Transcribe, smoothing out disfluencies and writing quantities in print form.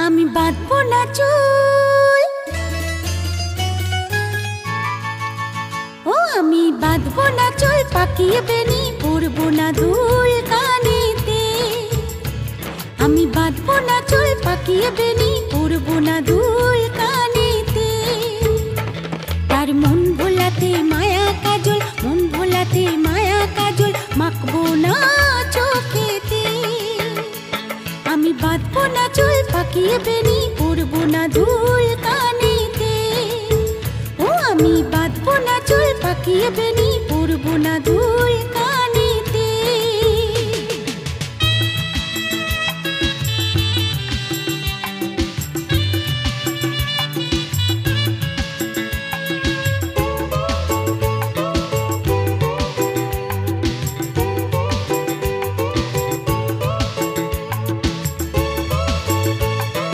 আমি বাঁধবো না চুল, ও আমি বাঁধবো না চুল, পাকিয়ে বেনি পরবো না দুল কানেতে। আমি বাঁধবো না চুল, পাকিয়ে বেনি পরবো না দুল কানেতে। তার মন ভোলাতে মায়া কাজল, মন ভোলাতে মায়া কাজল মাখবো না চোখেতে। আমি বাঁধবো না চুল, পাকিয়ে বেনি পরবো না দুল কানেতে। ও আমি বাঁধবো না চুল, পাকিয়ে বেনি পরবো না দুল